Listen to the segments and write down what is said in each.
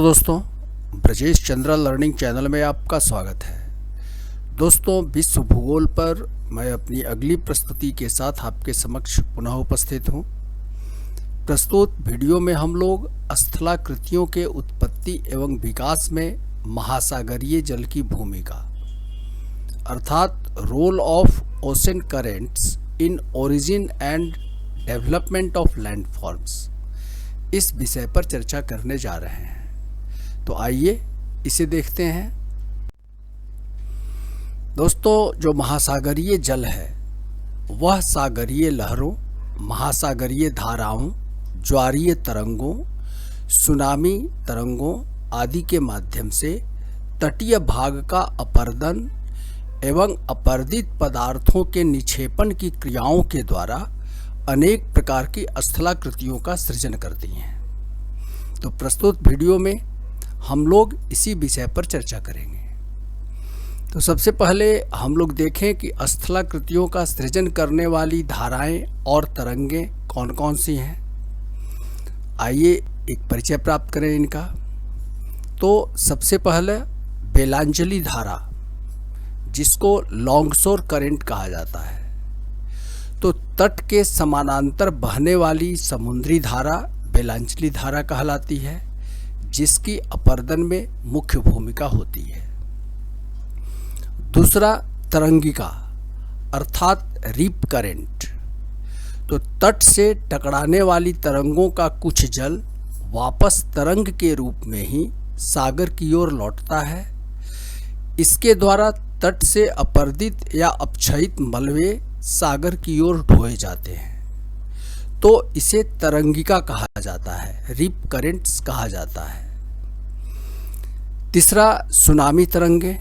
दोस्तों, Brajesh Chandra learning channel में आपका स्वागत है। दोस्तों, विश्व भूगोल पर मैं अपनी अगली प्रस्तुति के साथ आपके समक्ष पुनः उपस्थित हूँ। प्रस्तुत वीडियो में हम लोग स्थलाकृतियों के उत्पत्ति एवं विकास में महासागरीय जल की भूमिका अर्थात role of ocean currents in origin and development of landforms, इस विषय पर चर्चा करने जा रहे हैं। तो आइए इसे देखते हैं। दोस्तों, जो महासागरीय जल है वह सागरीय लहरों, महासागरीय धाराओं, ज्वारीय तरंगों, सुनामी तरंगों आदि के माध्यम से तटीय भाग का अपर्दन एवं अपर्दित पदार्थों के निक्षेपण की क्रियाओं के द्वारा अनेक प्रकार की स्थलाकृतियों का सृजन करती हैं। तो प्रस्तुत वीडियो में हम लोग इसी विषय पर चर्चा करेंगे। तो सबसे पहले हम लोग देखें कि स्थलाकृतियों का सृजन करने वाली धाराएं और तरंगें कौन कौन सी हैं। आइए एक परिचय प्राप्त करें इनका। तो सबसे पहले बेलांचली धारा, जिसको लॉन्गशोर करंट कहा जाता है, तो तट के समानांतर बहने वाली समुद्री धारा बेलांचली धारा कहलाती है, जिसकी अपर्दन में मुख्य भूमिका होती है। दूसरा तरंगिका अर्थात रीप करंट, तो तट से टकराने वाली तरंगों का कुछ जल वापस तरंग के रूप में ही सागर की ओर लौटता है। इसके द्वारा तट से अपर्दित या अपक्षयित मलबे सागर की ओर ढोए जाते हैं, तो इसे तरंगिका कहा जाता है, रीप करंट्स कहा जाता है। तीसरा सुनामी तरंगे,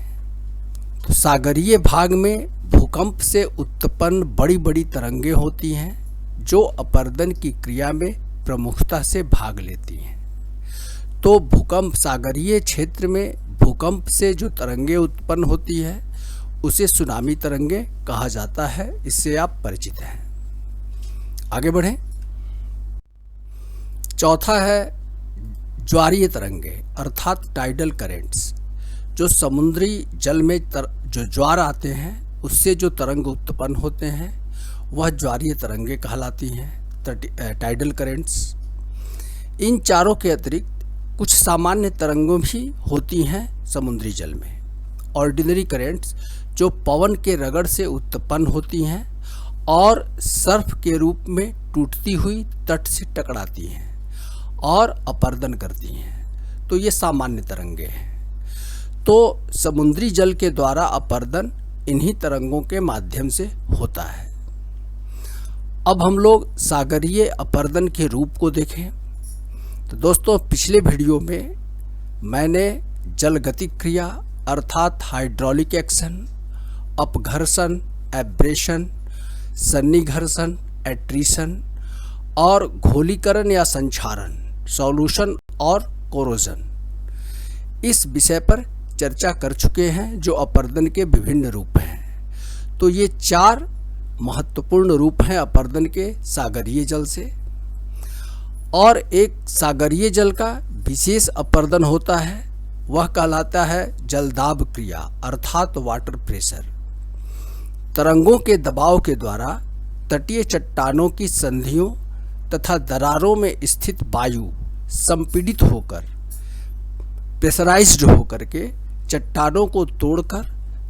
तो सागरीय भाग में भूकंप से उत्पन्न बड़ी बड़ी तरंगे होती हैं जो अपर्दन की क्रिया में प्रमुखता से भाग लेती हैं। तो भूकंप, सागरीय क्षेत्र में भूकंप से जो तरंगे उत्पन्न होती है उसे सुनामी तरंगे कहा जाता है। इससे आप परिचित हैं। आगे बढ़ें। चौथा है ज्वारीय तरंगे अर्थात टाइडल करेंट्स, जो समुद्री जल में जो ज्वार आते हैं उससे जो तरंग उत्पन्न होते हैं वह ज्वारीय तरंगे कहलाती हैं, टाइडल करेंट्स। इन चारों के अतिरिक्त कुछ सामान्य तरंगें भी होती हैं समुद्री जल में। ऑर्डिनरी करेंट्स, जो पवन के रगड़ से उत्पन्न होती हैं और सर्फ के रूप में टूटती हुई तट से टकराती हैं और अपर्दन करती हैं, तो ये सामान्य तरंगे हैं। तो समुद्री जल के द्वारा अपर्दन इन्हीं तरंगों के माध्यम से होता है। अब हम लोग सागरीय अपर्दन के रूप को देखें। तो दोस्तों, पिछले वीडियो में मैंने जलगतिक क्रिया अर्थात हाइड्रोलिक एक्शन, अपघर्षण, एब्रेशन, सन्निघर्षण, एट्रीशन और घोलीकरण या संक्षारण, सॉल्यूशन और कोरोजन, इस विषय पर चर्चा कर चुके हैं, जो अपर्दन के विभिन्न रूप हैं। तो ये चार महत्वपूर्ण रूप हैं अपर्दन के सागरीय जल से। और एक सागरीय जल का विशेष अपर्दन होता है, वह कहलाता है जलदाब क्रिया अर्थात वाटर प्रेशर। तरंगों के दबाव के द्वारा तटीय चट्टानों की संधियों तथा दरारों में स्थित वायु संपीड़ित होकर, प्रेशराइज्ड होकर के चट्टानों को तोड़कर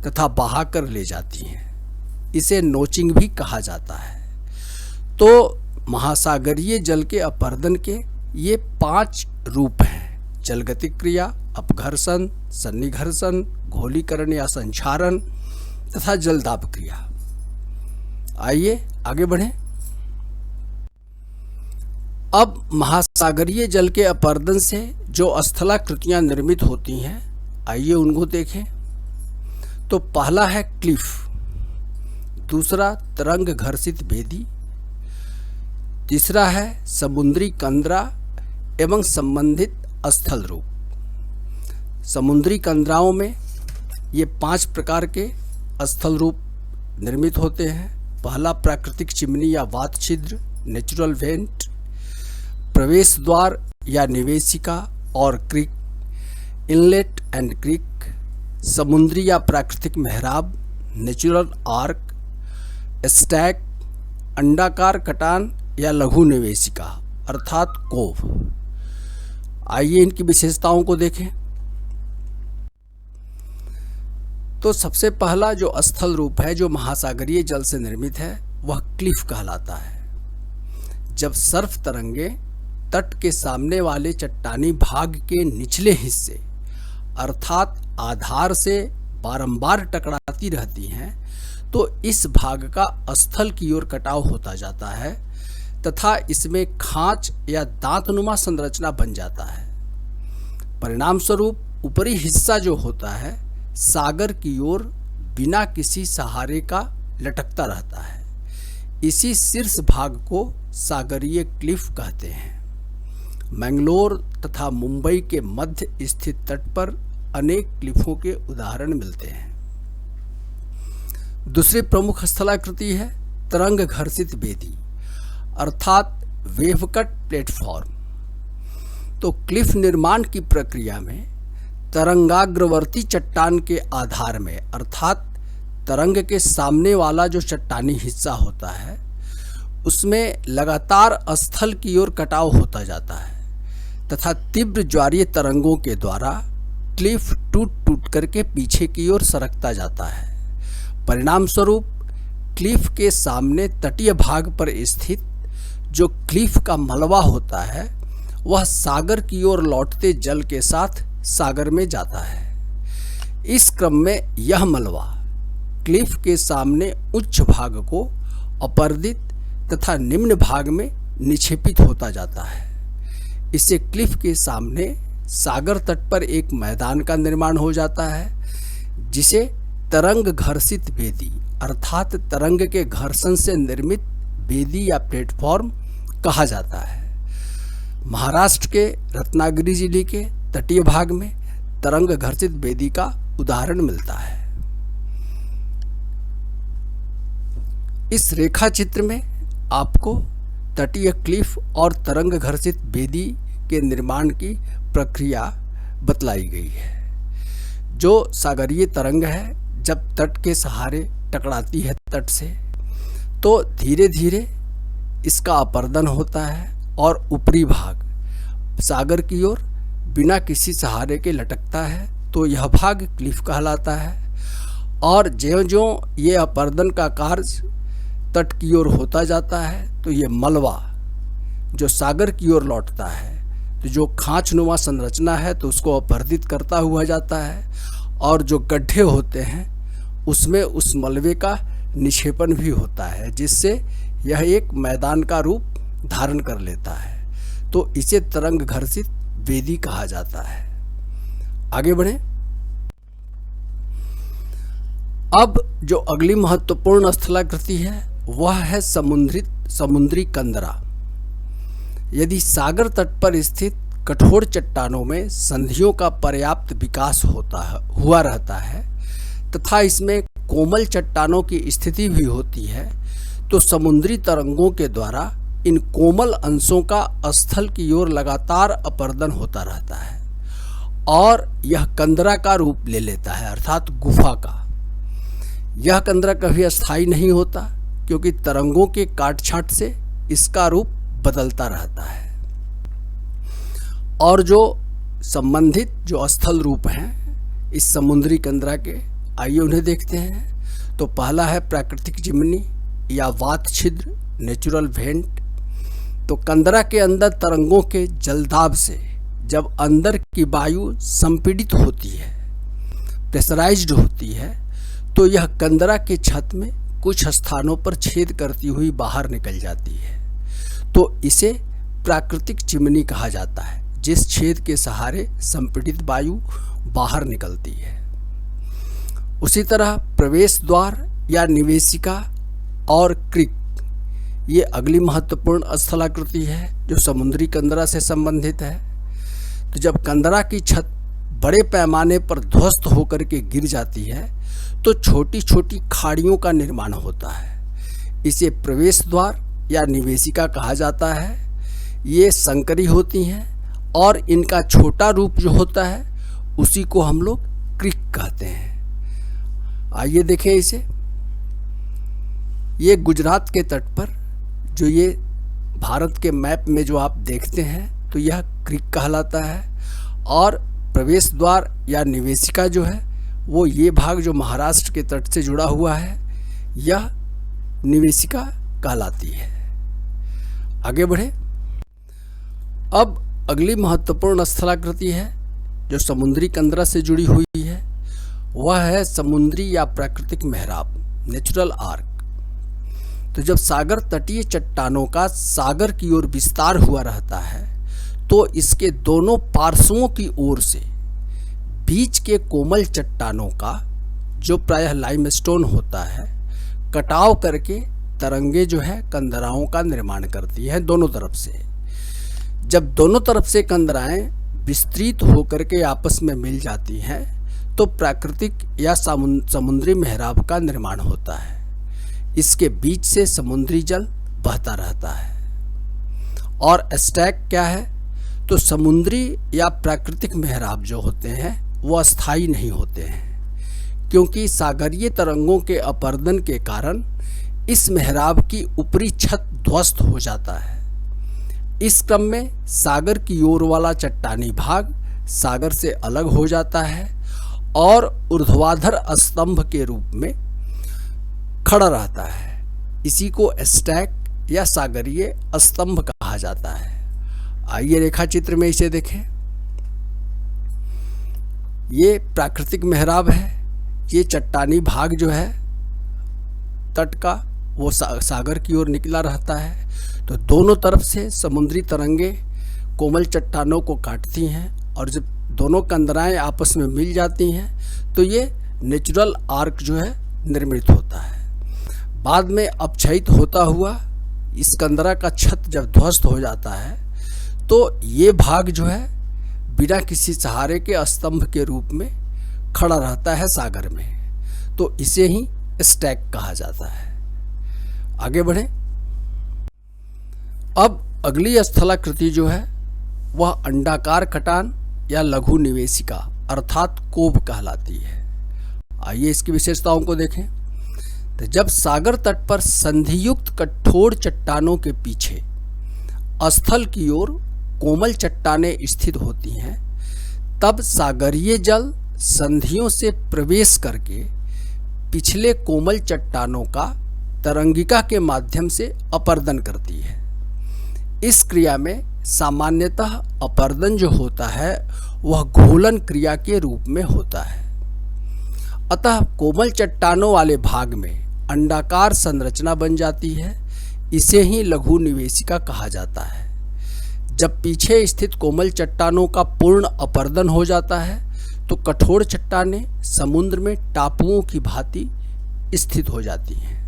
तथा बहाकर ले जाती हैं। इसे नोचिंग भी कहा जाता है। तो महासागरीय जल के अपर्दन के ये 5 रूप हैं: जलगतिक क्रिया, अपघर्षण, सन्निघर्षण, घोलीकरण या संक्षारण तथा जलदाब क्रिया। आइए आगे बढ़ें। अब महासागरीय जल के अपर्दन से जो स्थलाकृतियां निर्मित होती हैं, आइए उनको देखें। तो पहला है क्लिफ, दूसरा तरंग घर्षित बेदी, तीसरा है समुद्री कंदरा एवं संबंधित स्थल रूप। समुद्री कंदराओं में ये 5 प्रकार के स्थल रूप निर्मित होते हैं। पहला प्राकृतिक चिमनी या वात छिद्र, नेचुरल वेंट, प्रवेश द्वार या निवेशिका और क्रीक इनलेट एंड क्रीक, समुद्री या प्राकृतिक मेहराब, नेचुरल आर्क, स्टैक, अंडाकार कटान या लघु निवेशिका अर्थात कोव। आइए इनकी विशेषताओं को देखें। तो सबसे पहला जो स्थल रूप है जो महासागरीय जल से निर्मित है वह क्लिफ कहलाता है। जब सर्फ तरंगे तट के सामने वाले चट्टानी भाग के निचले हिस्से अर्थात आधार से बारंबार टकराती रहती हैं तो इस भाग का स्थल की ओर कटाव होता जाता है तथा इसमें खांच या दांतनुमा संरचना बन जाता है। परिणाम स्वरूप ऊपरी हिस्सा जो होता है सागर की ओर बिना किसी सहारे का लटकता रहता है। इसी शीर्ष भाग को सागरीय क्लिफ कहते हैं। मैंगलोर तथा मुंबई के मध्य स्थित तट पर अनेक क्लिफों के उदाहरण मिलते हैं। दूसरी प्रमुख स्थलाकृति है तरंग घर्षित बेदी अर्थात वेव कट प्लेटफॉर्म। तो क्लिफ निर्माण की प्रक्रिया में तरंगाग्रवर्ती चट्टान के आधार में अर्थात तरंग के सामने वाला जो चट्टानी हिस्सा होता है उसमें लगातार स्थल की ओर कटाव होता जाता है तथा तीव्र ज्वारीय तरंगों के द्वारा क्लिफ टूट करके पीछे की ओर सरकता जाता है। परिणाम स्वरूप क्लिफ के सामने तटीय भाग पर स्थित जो क्लिफ का मलबा होता है वह सागर की ओर लौटते जल के साथ सागर में जाता है। इस क्रम में यह मलबा क्लिफ के सामने उच्च भाग को अपर्दित तथा निम्न भाग में निक्षेपित होता जाता है। इससे क्लिफ के सामने सागर तट पर एक मैदान का निर्माण हो जाता है जिसे तरंग घर्षित बेदी अर्थात तरंग के घर्षण से निर्मित बेदी या प्लेटफॉर्म कहा जाता है। महाराष्ट्र के रत्नागिरी जिले के तटीय भाग में तरंग घर्षित बेदी का उदाहरण मिलता है। इस रेखा चित्र में आपको तटीय क्लिफ और तरंग घर्षित बेदी के निर्माण की प्रक्रिया बतलाई गई है। जो सागरीय तरंग है जब तट के सहारे टकराती है तट से तो धीरे धीरे इसका अपरदन होता है और ऊपरी भाग सागर की ओर बिना किसी सहारे के लटकता है तो यह भाग क्लिफ कहलाता है। और ज्यों-ज्यों ये अपरदन का कार्य तट की ओर होता जाता है तो ये मलबा जो सागर की ओर लौटता है तो जो खांचनुमा संरचना है तो उसको अपरदित करता हुआ जाता है और जो गड्ढे होते हैं उसमें उस मलबे का निक्षेपण भी होता है जिससे यह एक मैदान का रूप धारण कर लेता है। तो इसे तरंग घर्षित बेदी कहा जाता है। आगे बढ़ें। अब जो अगली महत्वपूर्ण स्थलाकृति है वह है समुद्री कंदरा। यदि सागर तट पर स्थित कठोर चट्टानों में संधियों का पर्याप्त विकास हुआ रहता है तथा इसमें कोमल चट्टानों की स्थिति भी होती है तो समुद्री तरंगों के द्वारा इन कोमल अंशों का स्थल की ओर लगातार अपरदन होता रहता है और यह कंदरा का रूप ले लेता है अर्थात गुफा का। यह कंदरा कभी अस्थायी नहीं होता क्योंकि तरंगों के काटछांट से इसका रूप बदलता रहता है। और जो संबंधित जो स्थल रूप हैं इस समुद्री कंदरा के आइए उन्हें देखते हैं। तो पहला है प्राकृतिक चिमनी या वात छिद्र नेचुरल वेंट। तो कंदरा के अंदर तरंगों के जलदाब से जब अंदर की वायु संपीड़ित होती है प्रेशराइज्ड होती है तो यह कंदरा के छत में कुछ स्थानों पर छेद करती हुई बाहर निकल जाती है तो इसे प्राकृतिक चिमनी कहा जाता है जिस छेद के सहारे संपीड़ित वायु बाहर निकलती है। उसी तरह प्रवेश द्वार या निवेशिका और क्रीक ये अगली महत्वपूर्ण स्थलाकृति है जो समुद्री कंदरा से संबंधित है। तो जब कंदरा की छत बड़े पैमाने पर ध्वस्त होकर के गिर जाती है तो छोटी छोटी खाड़ियों का निर्माण होता है। इसे प्रवेश द्वार या निवेशिका कहा जाता है। ये संकरी होती हैं और इनका छोटा रूप जो होता है उसी को हम लोग क्रीक कहते हैं। आइए देखें इसे। ये गुजरात के तट पर जो ये भारत के मैप में जो आप देखते हैं तो यह क्रीक कहलाता है, और प्रवेश द्वार या निवेशिका जो है वो ये भाग जो महाराष्ट्र के तट से जुड़ा हुआ है, यह निवेशिका कहलाती है। आगे बढ़े। अब अगली महत्वपूर्ण स्थलाकृति है जो समुद्री कंदरा से जुड़ी हुई है, वह है समुद्री या प्राकृतिक मेहराब, नेचुरल आर्क। तो जब सागर तटीय चट्टानों का सागर की ओर विस्तार हुआ रहता है तो इसके दोनों पार्श्वों की ओर से बीच के कोमल चट्टानों का, जो प्रायः लाइमस्टोन होता है, कटाव करके तरंगे जो है कंदराओं का निर्माण करती हैं दोनों तरफ से। जब दोनों तरफ से कंदराएं विस्तृत होकर के आपस में मिल जाती हैं तो प्राकृतिक या समुद्री मेहराब का निर्माण होता है। इसके बीच से समुद्री जल बहता रहता है। और स्टैक क्या है? तो समुद्री या प्राकृतिक मेहराब जो होते हैं वो अस्थायी नहीं होते हैं, क्योंकि सागरीय तरंगों के अपरदन के कारण इस मेहराब की ऊपरी छत ध्वस्त हो जाता है। इस क्रम में सागर की ओर वाला चट्टानी भाग सागर से अलग हो जाता है और ऊर्ध्वाधर स्तंभ के रूप में खड़ा रहता है। इसी को स्टैक या सागरीय स्तंभ कहा जाता है। आइए रेखा चित्र में इसे देखें। ये प्राकृतिक मेहराब है। ये चट्टानी भाग जो है तट का वो सागर की ओर निकला रहता है। तो दोनों तरफ से समुद्री तरंगे कोमल चट्टानों को काटती हैं, और जब दोनों कंदराएं आपस में मिल जाती हैं तो ये नेचुरल आर्क जो है निर्मित होता है। बाद में अपक्षयित होता हुआ इस कंदरा का छत जब ध्वस्त हो जाता है तो ये भाग जो है बिना किसी सहारे के स्तंभ के रूप में खड़ा रहता है सागर में। तो इसे ही स्टैक कहा जाता है। आगे बढ़ें। अब अगली स्थलाकृति जो है वह अंडाकार कटान या लघु निवेशिका अर्थात कोब कहलाती है। आइए इसकी विशेषताओं को देखें। तो जब सागर तट पर संधियुक्त कठोर चट्टानों के पीछे स्थल की ओर कोमल चट्टानें स्थित होती हैं, तब सागरीय जल संधियों से प्रवेश करके पिछले कोमल चट्टानों का तरंगिका के माध्यम से अपरदन करती है। इस क्रिया में सामान्यतः अपरदन जो होता है वह घोलन क्रिया के रूप में होता है। अतः कोमल चट्टानों वाले भाग में अंडाकार संरचना बन जाती है। इसे ही लघु निवेशिका कहा जाता है। जब पीछे स्थित कोमल चट्टानों का पूर्ण अपरदन हो जाता है तो कठोर चट्टानें समुद्र में टापुओं की भांति स्थित हो जाती हैं।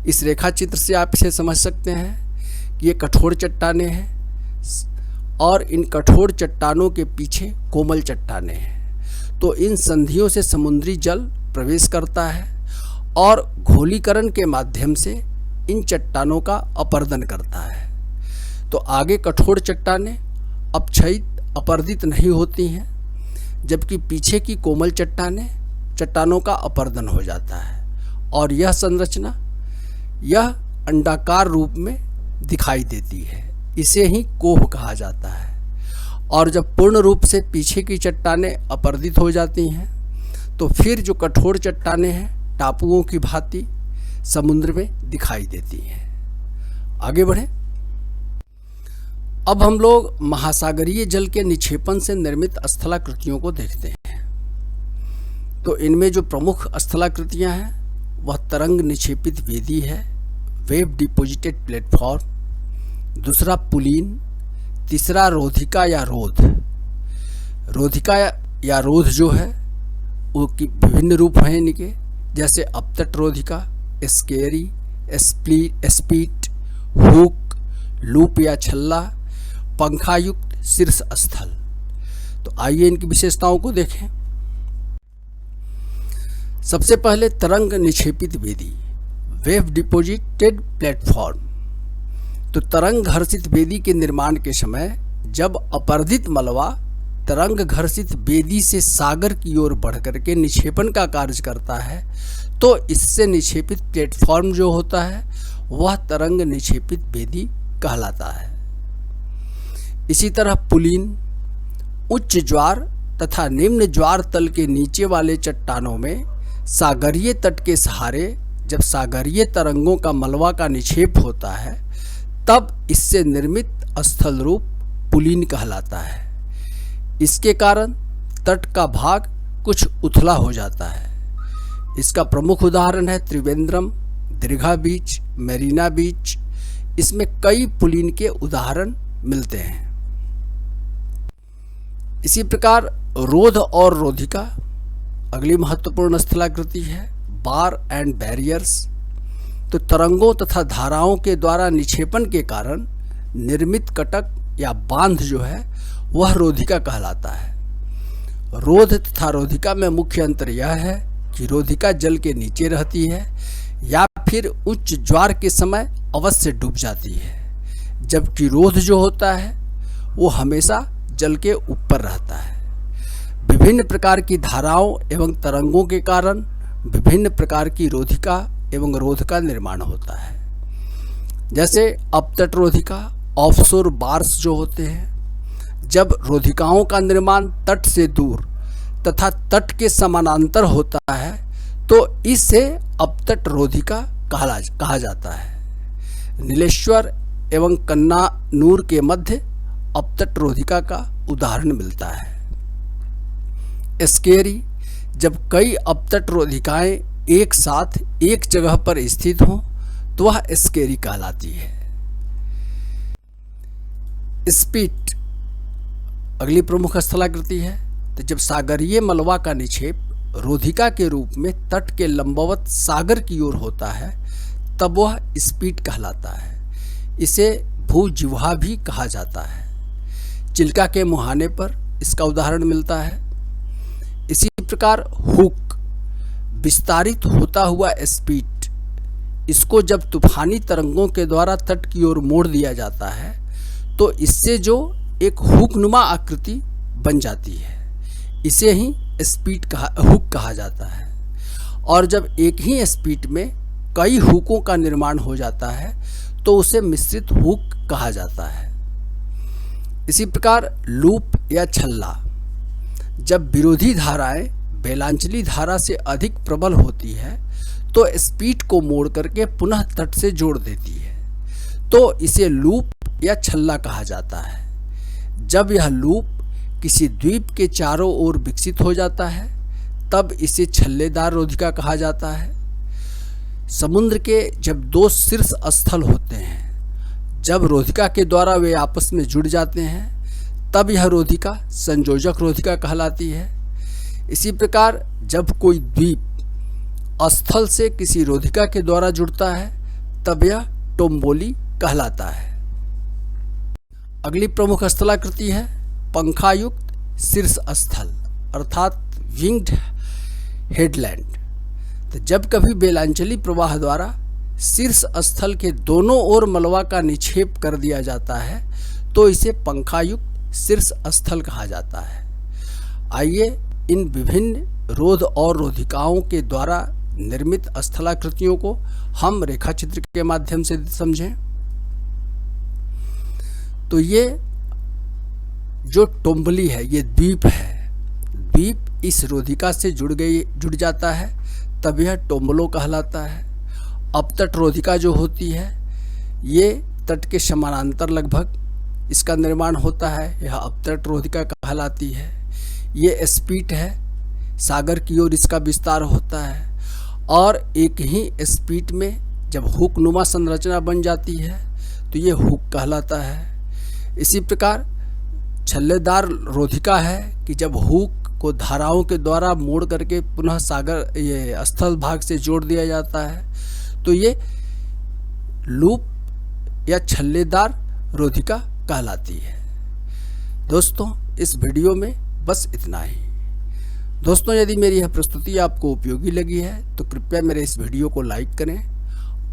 इस रेखा चित्र से आप इसे समझ सकते हैं कि ये कठोर चट्टानें हैं और इन कठोर चट्टानों के पीछे कोमल चट्टानें हैं। तो इन संधियों से समुद्री जल प्रवेश करता है और घोलीकरण के माध्यम से इन चट्टानों का अपरदन करता है। तो आगे कठोर चट्टानें अपक्षयित अपरदित नहीं होती हैं, जबकि पीछे की कोमल चट्टानों का अपरदन हो जाता है और यह संरचना यह अंडाकार रूप में दिखाई देती है। इसे ही कोह कहा जाता है। और जब पूर्ण रूप से पीछे की चट्टानें अपरदित हो जाती हैं तो फिर जो कठोर चट्टानें हैं टापुओं की भांति समुद्र में दिखाई देती हैं। आगे बढ़ें। अब हम लोग महासागरीय जल के निक्षेपण से निर्मित स्थलाकृतियों को देखते हैं। तो इनमें जो प्रमुख स्थलाकृतियां हैं वह तरंग निक्षेपित वेदी है, वेव डिपोजिटेड प्लेटफॉर्म, दूसरा पुलीन, तीसरा रोधिका या रोध। रोधिका या रोध जो है वो की विभिन्न रूप हैं इनके, जैसे अपतट रोधिका, स्केरी, स्पीट, हुक, लूप या छल्ला, पंखायुक्त शीर्ष स्थल। तो आइए इनकी विशेषताओं को देखें। सबसे पहले तरंग निक्षेपित वेदी, वेव डिपोजिटेड प्लेटफॉर्म। तो तरंग घर्षित वेदी के निर्माण के समय जब अपरदित मलबा तरंग घर्षित बेदी से सागर की ओर बढ़कर के निक्षेपण का कार्य करता है, तो इससे निक्षेपित प्लेटफॉर्म जो होता है वह तरंग निक्षेपित बेदी कहलाता है। इसी तरह पुलिन उच्च ज्वार तथा निम्न ज्वार तल के नीचे वाले चट्टानों में सागरीय तट के सहारे जब सागरीय तरंगों का मलबा का निक्षेप होता है, तब इससे निर्मित स्थल रूप पुलिन कहलाता है। इसके कारण तट का भाग कुछ उथला हो जाता है। इसका प्रमुख उदाहरण है त्रिवेंद्रम, दीर्घा बीच, मेरीना बीच। इसमें कई पुलिन के उदाहरण मिलते हैं। इसी प्रकार रोध और रोधिका अगली महत्वपूर्ण स्थलाकृति है। बार एंड बैरियर्स, तो तरंगों तथा धाराओं के द्वारा निक्षेपण के कारण निर्मित कटक या बांध जो है वह रोधिका कहलाता है। रोध तथा रोधिका में मुख्य अंतर यह है कि रोधिका जल के नीचे रहती है या फिर उच्च ज्वार के समय अवश्य डूब जाती है, जबकि रोध जो होता है वो हमेशा जल के ऊपर रहता है। विभिन्न प्रकार की धाराओं एवं तरंगों के कारण विभिन्न प्रकार की रोधिका एवं रोध का निर्माण होता है। जैसे अपतट रोधिका, ऑफशोर बार्स जो होते हैं, जब रोधिकाओं का निर्माण तट से दूर तथा तट के समानांतर होता है तो इसे अपतट रोधिका कहा जाता है। नीलेश्वर एवं कन्नानूर के मध्य अपतट रोधिका का उदाहरण मिलता है। एस्केरी, जब कई अपतट रोधिकाएं एक साथ एक जगह पर स्थित हों तो वह एस्केरी कहलाती है। स्पीट अगली प्रमुख स्थलाकृति है। तो जब सागरीय मलबा का निक्षेप रोधिका के रूप में तट के लंबवत सागर की ओर होता है, तब वह स्पीट कहलाता है। इसे भूजिह्वा भी कहा जाता है। चिल्का के मुहाने पर इसका उदाहरण मिलता है। इसी प्रकार हुक, विस्तारित होता हुआ स्पीट, इसको जब तूफानी तरंगों के द्वारा तट की ओर मोड़ दिया जाता है तो इससे जो एक हुकनुमा आकृति बन जाती है, इसे ही हुक कहा जाता है। और जब एक ही स्पीट में कई हुकों का निर्माण हो जाता है तो उसे मिश्रित हुक कहा जाता है। इसी प्रकार लूप या छल्ला, जब विरोधी धाराएं बेलांचली धारा से अधिक प्रबल होती है तो स्पीड को मोड़ करके पुनः तट से जोड़ देती है, तो इसे लूप या छल्ला कहा जाता है। जब यह लूप किसी द्वीप के चारों ओर विकसित हो जाता है तब इसे छल्लेदार रोधिका कहा जाता है। समुद्र के जब दो शीर्ष स्थल होते हैं, जब रोधिका के द्वारा वे आपस में जुड़ जाते हैं तब यह रोधिका संयोजक रोधिका कहलाती है। इसी प्रकार जब कोई द्वीप स्थल से किसी रोधिका के द्वारा जुड़ता है तब यह टोम्बोली कहलाता है। अगली प्रमुख स्थलाकृति है पंखायुक्त शीर्ष स्थल अर्थात विंग्ड हेडलैंड। तो जब कभी बेलांचली प्रवाह द्वारा शीर्ष स्थल के दोनों ओर मलबा का निक्षेप कर दिया जाता है तो इसे पंखायुक्त शीर्ष स्थल कहा जाता है। आइए इन विभिन्न रोध और रोधिकाओं के द्वारा निर्मित स्थलाकृतियों को हम रेखाचित्र के माध्यम से समझें। तो ये जो टोम्बली है, ये द्वीप है। द्वीप इस रोधिका से जुड़ जाता है तब यह टोम्बलो कहलाता है। अपतट रोधिका जो होती है ये तट के समानांतर लगभग इसका निर्माण होता है, यह अपतट रोधिका कहलाती है। ये स्पीट है, सागर की ओर इसका विस्तार होता है और एक ही स्पीट में जब हुकनुमा संरचना बन जाती है तो ये हुक कहलाता है। इसी प्रकार छल्लेदार रोधिका है कि जब हुक को धाराओं के द्वारा मोड़ करके पुनः सागर ये स्थल भाग से जोड़ दिया जाता है तो ये लूप या छल्लेदार रोधिका कहलाती है। दोस्तों इस वीडियो में बस इतना ही। दोस्तों यदि मेरी यह प्रस्तुति आपको उपयोगी लगी है तो कृपया मेरे इस वीडियो को लाइक करें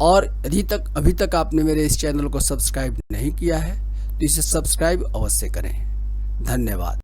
और अभी तक आपने मेरे इस चैनल को सब्सक्राइब नहीं किया है तो इसे सब्सक्राइब अवश्य करें। धन्यवाद।